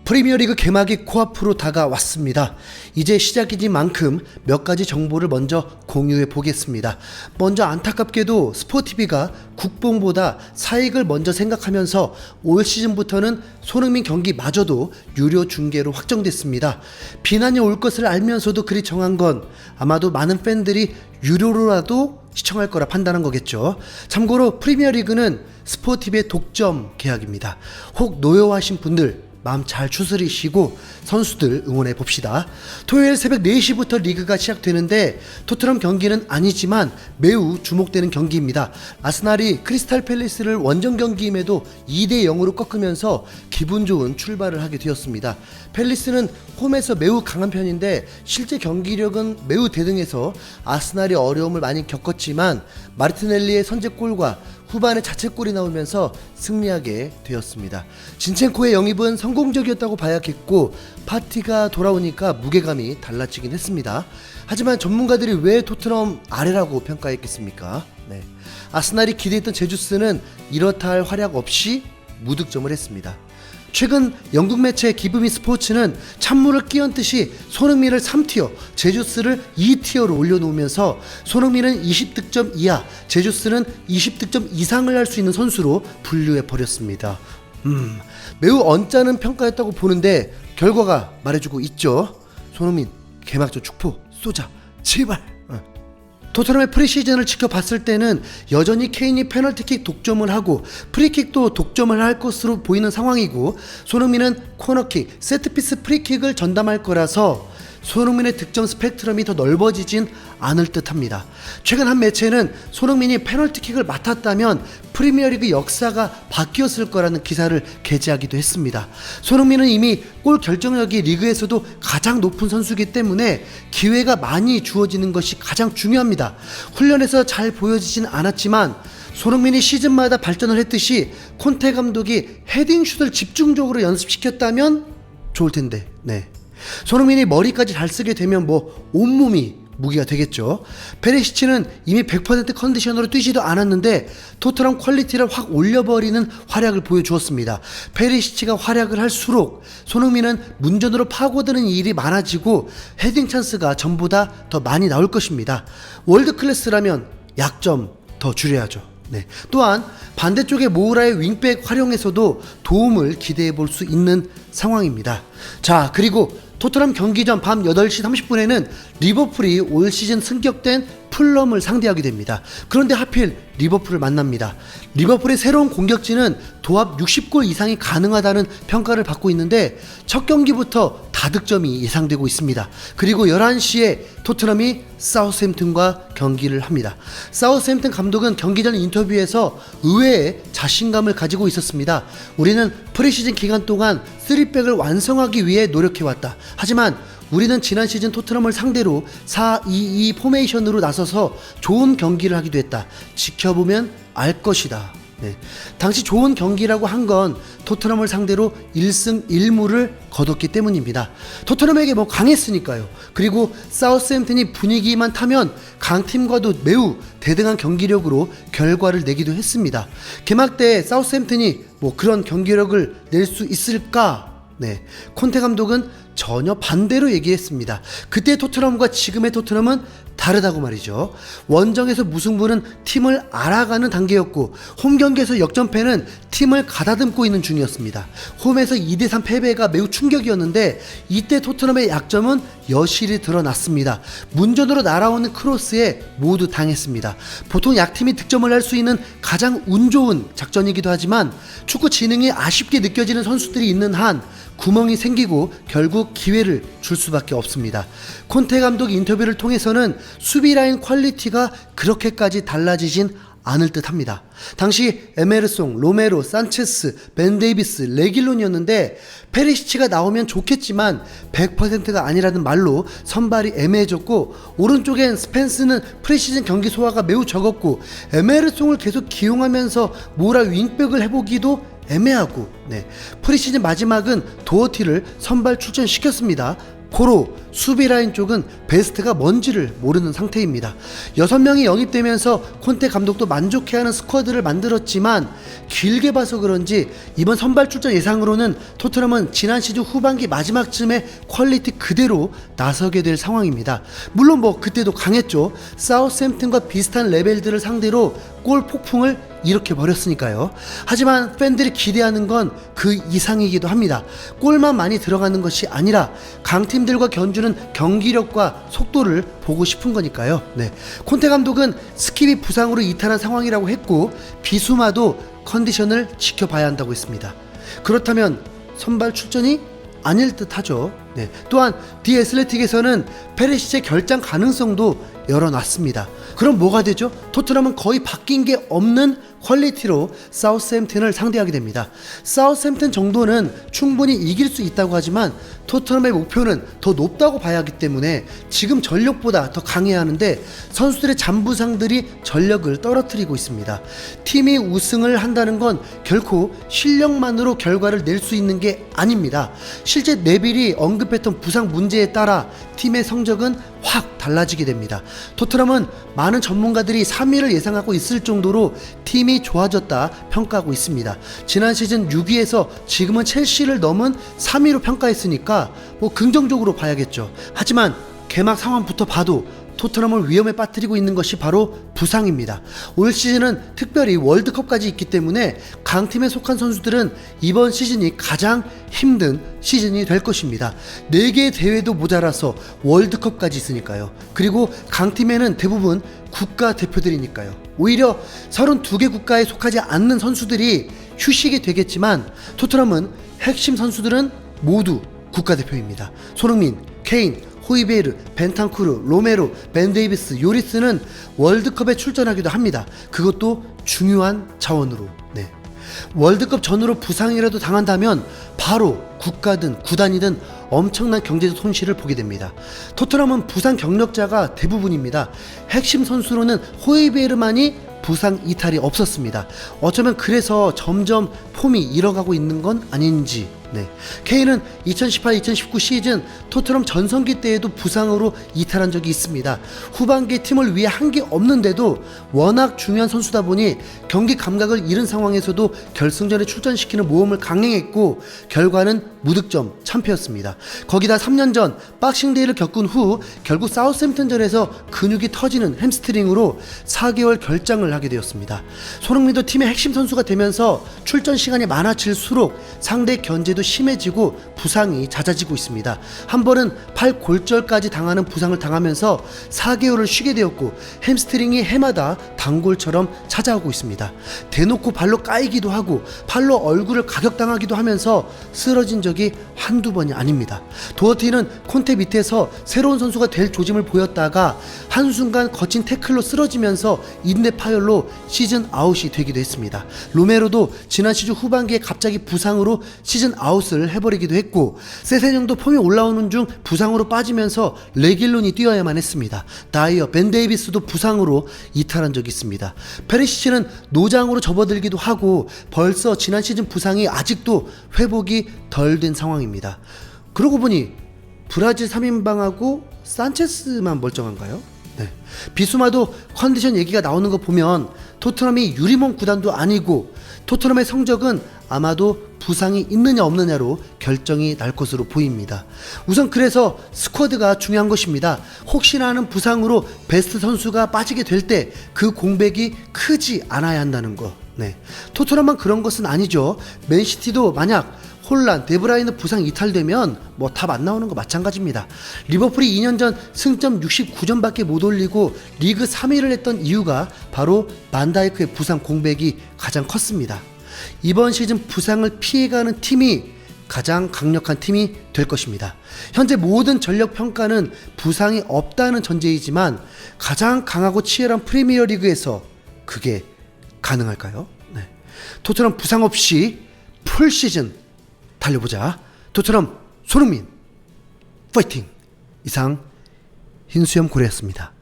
프리미어리그 개막이 코앞으로 다가왔습니다. 이제 시작이진 만큼 몇 가지 정보를 먼저 공유해 보겠습니다. 먼저 안타깝게도 스포티비가 국뽕보다 사익을 먼저 생각하면서 올 시즌부터는 손흥민 경기마저도 유료 중계로 확정됐습니다. 비난이 올 것을 알면서도 그리 정한 건 아마도 많은 팬들이 유료로라도 시청할 거라 판단한 거겠죠. 참고로 프리미어리그는 스포티비의 독점 계약입니다. 혹 노여워하신 분들 마음 잘 추스리시고 선수들 응원해 봅시다. 토요일 새벽 4시부터 리그가 시작되는데 토트넘 경기는 아니지만 매우 주목되는 경기입니다. 아스날이 크리스탈 팰리스를 원정 경기임에도 2대0으로 꺾으면서 기분 좋은 출발을 하게 되었습니다. 팰리스는 홈에서 매우 강한 편인데 실제 경기력은 매우 대등해서 아스날이 어려움을 많이 겪었지만 마르티넬리의 선제골과 후반에 자책골이 나오면서 승리하게 되었습니다. 진첸코의 영입은 성공적이었다고 봐야겠고 파티가 돌아오니까 무게감이 달라지긴 했습니다. 하지만 전문가들이 왜 토트넘 아래라고 평가했겠습니까? 아스날이 기대했던 제주스는 이렇다 할 활약 없이 무득점을 했습니다. 최근 영국 매체 기브미 스포츠는 찬물을 끼얹듯이 손흥민을 3티어, 제주스를 2티어로 올려놓으면서 손흥민은 20득점 이하, 제주스는 20득점 이상을 할 수 있는 선수로 분류해버렸습니다. 매우 언짢은 평가였다고 보는데 결과가 말해주고 있죠. 손흥민 개막전 축포 쏘자 제발. 토트넘의 프리시즌을 지켜봤을 때는 여전히 케인이 페널티킥 독점을 하고 프리킥도 독점을 할 것으로 보이는 상황이고 손흥민은 코너킥, 세트피스 프리킥을 전담할 거라서 손흥민의 득점 스펙트럼이 더 넓어지진 않을 듯합니다. 최근 한 매체는 손흥민이 페널티킥을 맡았다면 프리미어리그 역사가 바뀌었을 거라는 기사를 게재하기도 했습니다. 손흥민은 이미 골 결정력이 리그에서도 가장 높은 선수이기 때문에 기회가 많이 주어지는 것이 가장 중요합니다. 훈련에서 잘 보여지진 않았지만 손흥민이 시즌마다 발전을 했듯이 콘테 감독이 헤딩슛을 집중적으로 연습시켰다면 좋을 텐데. 손흥민이 머리까지 잘 쓰게 되면 온몸이 무기가 되겠죠. 페리시치는 이미 100% 컨디션으로 뛰지도 않았는데 토트넘 퀄리티를 확 올려버리는 활약을 보여주었습니다. 페리시치가 활약을 할수록 손흥민은 문전으로 파고드는 일이 많아지고 헤딩 찬스가 전보다 더 많이 나올 것입니다. 월드클래스라면 약점 더 줄여야죠. 또한 반대쪽의 모우라의 윙백 활용에서도 도움을 기대해 볼 수 있는 상황입니다. 자, 그리고 토트넘 경기 전 밤 8시 30분에는 리버풀이 올 시즌 승격된 풀럼을 상대하게 됩니다. 그런데 하필 리버풀을 만납니다. 리버풀의 새로운 공격진은 도합 60골 이상이 가능하다는 평가를 받고 있는데 첫 경기부터 다득점이 예상되고 있습니다. 그리고 11시에 토트넘이 사우스햄튼과 경기를 합니다. 사우스햄튼 감독은 경기 전 인터뷰에서 의외의 자신감을 가지고 있었습니다. 우리는 프리시즌 기간 동안 3백을 완성하기 위해 노력해왔다. 하지만 우리는 지난 시즌 토트넘을 상대로 4-2-2 포메이션으로 나서서 좋은 경기를 하기도 했다. 지켜보면 알 것이다. 당시 좋은 경기라고 한 건 토트넘을 상대로 1승 1무를 거뒀기 때문입니다. 토트넘에게 강했으니까요. 그리고 사우스햄튼이 분위기만 타면 강팀과도 매우 대등한 경기력으로 결과를 내기도 했습니다. 개막 때 사우스햄튼이 그런 경기력을 낼 수 있을까? 콘테 감독은 전혀 반대로 얘기했습니다. 그때 토트넘과 지금의 토트넘은 다르다고 말이죠. 원정에서 무승부는 팀을 알아가는 단계였고 홈 경기에서 역전패는 팀을 가다듬고 있는 중이었습니다. 홈에서 2대3 패배가 매우 충격이었는데 이때 토트넘의 약점은 여실히 드러났습니다. 문전으로 날아오는 크로스에 모두 당했습니다. 보통 약팀이 득점을 할 수 있는 가장 운 좋은 작전이기도 하지만 축구 지능이 아쉽게 느껴지는 선수들이 있는 한 구멍이 생기고 결국 기회를 줄 수밖에 없습니다. 콘테 감독 인터뷰를 통해서는 수비 라인 퀄리티가 그렇게까지 달라지진 않을 듯 합니다. 당시 에메르송, 로메로, 산체스, 벤 데이비스, 레길론이었는데 페리시치가 나오면 좋겠지만 100%가 아니라는 말로 선발이 애매해졌고 오른쪽엔 스펜스는 프리시즌 경기 소화가 매우 적었고 에메르송을 계속 기용하면서 모라 윙백을 해보기도 애매하고 프리시즌 마지막은 도어티를 선발 출전시켰습니다. 고로 수비 라인 쪽은 베스트가 뭔지를 모르는 상태입니다. 6명이 영입되면서 콘테 감독도 만족해하는 스쿼드를 만들었지만 길게 봐서 그런지 이번 선발 출전 예상으로는 토트넘은 지난 시즌 후반기 마지막쯤에 퀄리티 그대로 나서게 될 상황입니다. 물론 뭐 그때도 강했죠. 사우스햄튼과 비슷한 레벨들을 상대로 골 폭풍을 일으켜버렸으니까요. 하지만 팬들이 기대하는 건 그 이상이기도 합니다. 골만 많이 들어가는 것이 아니라 강팀들과 견주는 경기력과 속도를 보고 싶은 거니까요. 네. 콘테 감독은 스킵이 부상으로 이탈한 상황이라고 했고 비수마도 컨디션을 지켜봐야 한다고 했습니다. 그렇다면 선발 출전이 아닐 듯 하죠. 네. 또한 디 애슬레틱에서는 페리시치의 결장 가능성도 열어놨습니다. 그럼 뭐가 되죠? 토트넘은 거의 바뀐 게 없는 퀄리티로 사우스햄튼을 상대하게 됩니다. 사우스햄튼 정도는 충분히 이길 수 있다고 하지만 토트넘의 목표는 더 높다고 봐야 하기 때문에 지금 전력보다 더 강해야 하는데 선수들의 잔부상들이 전력을 떨어뜨리고 있습니다. 팀이 우승을 한다는 건 결코 실력만으로 결과를 낼 수 있는 게 아닙니다. 실제 네빌이 언급했던 부상 문제에 따라 팀의 성적은 확 달라지게 됩니다. 토트넘은 많은 전문가들이 3위를 예상하고 있을 정도로 팀이 좋아졌다 평가하고 있습니다. 지난 시즌 6위에서 지금은 첼시를 넘은 3위로 평가했으니까 뭐 긍정적으로 봐야겠죠. 하지만 개막 상황부터 봐도 토트넘을 위험에 빠뜨리고 있는 것이 바로 부상입니다. 올 시즌은 특별히 월드컵까지 있기 때문에 강팀에 속한 선수들은 이번 시즌이 가장 힘든 시즌이 될 것입니다. 4개의 대회도 모자라서 월드컵까지 있으니까요. 그리고 강팀에는 대부분 국가대표들이니까요. 오히려 32개 국가에 속하지 않는 선수들이 휴식이 되겠지만 토트넘은 핵심 선수들은 모두 국가대표입니다. 손흥민, 케인, 호이베르, 벤탄쿠르, 로메로, 벤 데이비스, 요리스는 월드컵에 출전하기도 합니다. 그것도 중요한 자원으로. 네. 월드컵 전후로 부상이라도 당한다면 바로 국가든 구단이든 엄청난 경제적 손실을 보게 됩니다. 토트넘은 부상 경력자가 대부분입니다. 핵심 선수로는 호이베르만이 부상 이탈이 없었습니다. 어쩌면 그래서 점점 폼이 잃어가고 있는 건 아닌지. 네. 케인은 2018-2019 시즌 토트넘 전성기 때에도 부상으로 이탈한 적이 있습니다. 후반기 팀을 위해 한 게 없는데도 워낙 중요한 선수다 보니 경기 감각을 잃은 상황에서도 결승전에 출전시키는 모험을 강행했고 결과는 무득점 참패였습니다. 거기다 3년 전 박싱데이를 겪은 후 결국 사우스햄튼전에서 근육이 터지는 햄스트링으로 4개월 결장을 하게 되었습니다. 손흥민도 팀의 핵심 선수가 되면서 출전 시간이 많아질수록 상대 견제도 심해지고 부상이 잦아지고 있습니다. 한 번은 팔 골절까지 당하는 부상을 당하면서 4개월을 쉬게 되었고 햄스트링이 해마다 단골처럼 찾아오고 있습니다. 대놓고 발로 까이기도 하고 팔로 얼굴을 가격당하기도 하면서 쓰러진 적이 한두 번이 아닙니다. 도어티는 콘테 밑에서 새로운 선수가 될 조짐을 보였다가 한순간 거친 태클로 쓰러지면서 인대 파열로 시즌 아웃이 되기도 했습니다. 로메로도 지난 시즌 후반기에 갑자기 부상으로 시즌 아웃을 해버리기도 했고 세세뇽도 폼이 올라오는 중 부상으로 빠지면서 레길론이 뛰어야만 했습니다. 다이어, 벤 데이비스도 부상으로 이탈한 적이 있습니다. 페리시치는 노장으로 접어들기도 하고 벌써 지난 시즌 부상이 아직도 회복이 덜 된 상황입니다. 그러고 보니 브라질 3인방하고 산체스만 멀쩡한가요? 네. 비수마도 컨디션 얘기가 나오는 거 보면 토트넘이 유리몸 구단도 아니고 토트넘의 성적은 아마도 부상이 있느냐 없느냐로 결정이 날 것으로 보입니다. 우선 그래서 스쿼드가 중요한 것입니다. 혹시나 하는 부상으로 베스트 선수가 빠지게 될 때 그 공백이 크지 않아야 한다는 거. 네. 토트넘만 그런 것은 아니죠. 맨시티도 만약 홀란, 데브라이너 부상 이탈되면 뭐 답 안 나오는 거 마찬가지입니다. 리버풀이 2년 전 승점 69점밖에 못 올리고 리그 3위를 했던 이유가 바로 반다이크의 부상 공백이 가장 컸습니다. 이번 시즌 부상을 피해가는 팀이 가장 강력한 팀이 될 것입니다. 현재 모든 전력 평가는 부상이 없다는 전제이지만 가장 강하고 치열한 프리미어리그에서 그게 가능할까요? 네. 토트넘 부상 없이 풀 시즌 달려보자. 토트넘 손흥민 파이팅. 이상 흰수염 고래였습니다.